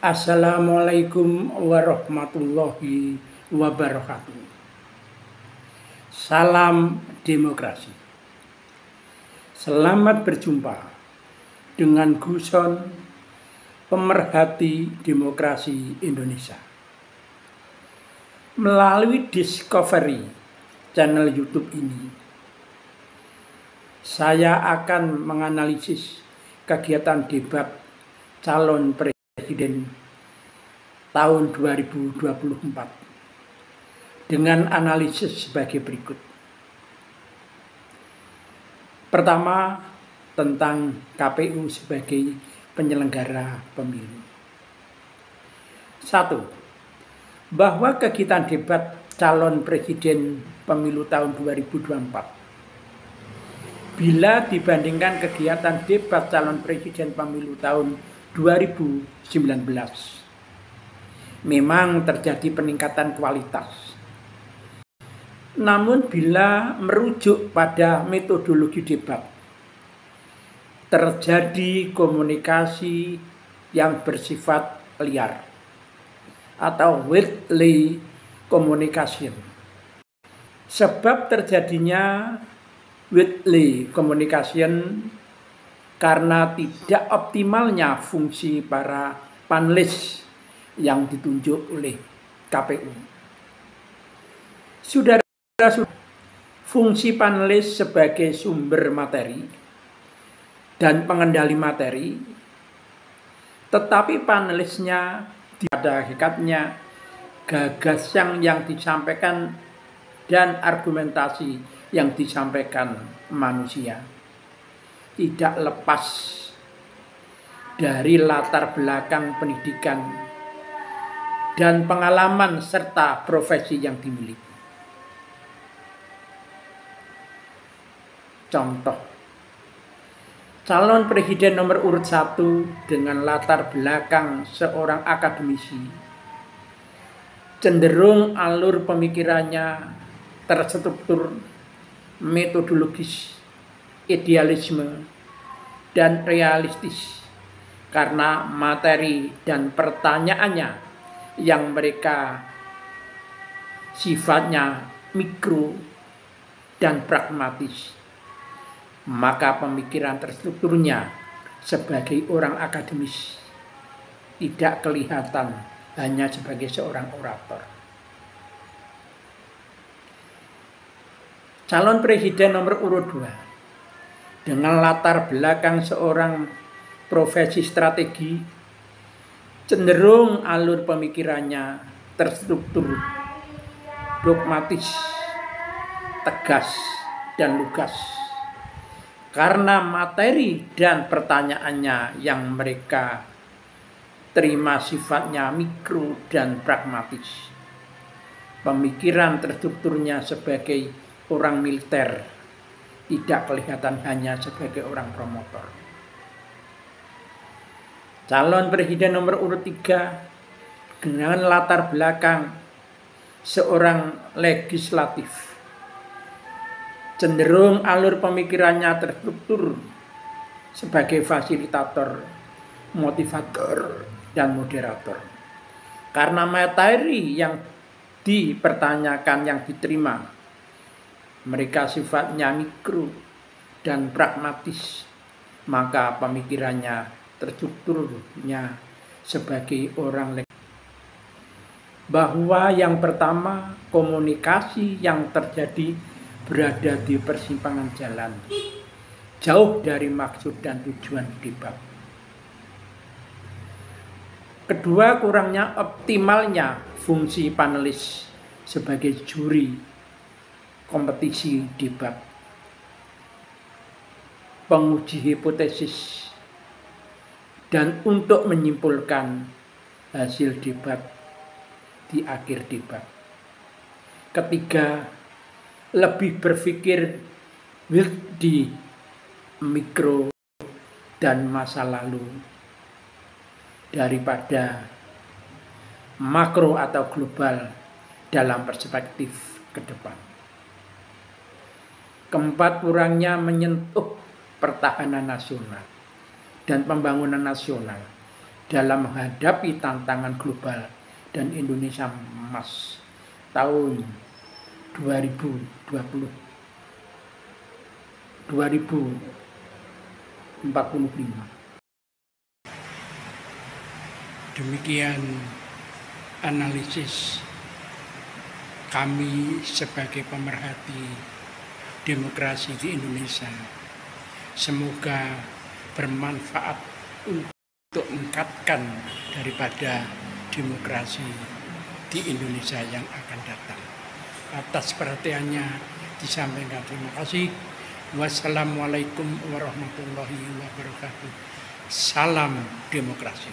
Assalamualaikum warahmatullahi wabarakatuh. Salam demokrasi. Selamat berjumpa dengan Guson, pemerhati demokrasi Indonesia. Melalui Discovery channel YouTube ini, saya akan menganalisis kegiatan debat calon presiden tahun 2024 dengan analisis sebagai berikut. Pertama, tentang KPU sebagai penyelenggara pemilu. 1. Bahwa kegiatan debat calon presiden pemilu tahun 2024 bila dibandingkan kegiatan debat calon presiden pemilu tahun 2019 memang terjadi peningkatan kualitas. Namun bila merujuk pada metodologi debat, terjadi komunikasi yang bersifat liar atau wordly communication. Sebab terjadinya wordly communication karena tidak optimalnya fungsi para panelis yang ditunjuk oleh KPU. Fungsi panelis sebagai sumber materi dan pengendali materi, tetapi panelisnya pada hakikatnya gagasan yang disampaikan dan argumentasi yang disampaikan manusia tidak lepas dari latar belakang pendidikan dan pengalaman serta profesi yang dimiliki. Contoh, calon presiden nomor urut 1 dengan latar belakang seorang akademisi cenderung alur pemikirannya terstruktur, metodologis, idealisme, dan realistis karena materi dan pertanyaannya yang mereka sifatnya mikro dan pragmatis. Maka pemikiran terstrukturnya sebagai orang akademis tidak kelihatan hanya sebagai seorang orator. Calon presiden nomor urut 2 dengan latar belakang seorang profesi strategi cenderung alur pemikirannya terstruktur, dogmatis, tegas, dan lugas karena materi dan pertanyaannya yang mereka terima sifatnya mikro dan pragmatis. Pemikiran terstrukturnya sebagai orang militer tidak kelihatan hanya sebagai orang promotor. Calon presiden nomor urut 3 dengan latar belakang seorang legislatif cenderung alur pemikirannya terstruktur sebagai fasilitator, motivator, dan moderator. Karena materi yang dipertanyakan yang diterima mereka sifatnya mikro dan pragmatis, maka pemikirannya terstrukturnya sebagai orang bahwa yang pertama, komunikasi yang terjadi berada di persimpangan jalan, jauh dari maksud dan tujuan debat. Kedua, kurangnya optimalnya fungsi panelis sebagai juri kompetisi debat, penguji hipotesis, dan untuk menyimpulkan hasil debat di akhir debat. Ketiga, lebih berpikir di mikro dan masa lalu daripada makro atau global dalam perspektif ke depan. Keempat, kurangnya menyentuh pertahanan nasional dan pembangunan nasional dalam menghadapi tantangan global dan Indonesia Emas tahun 2045. Demikian analisis kami sebagai pemerhati demokrasi di Indonesia. Semoga bermanfaat untuk meningkatkan daripada demokrasi di Indonesia yang akan datang. Atas perhatiannya disampaikan terima kasih. Wassalamualaikum warahmatullahi wabarakatuh. Salam demokrasi.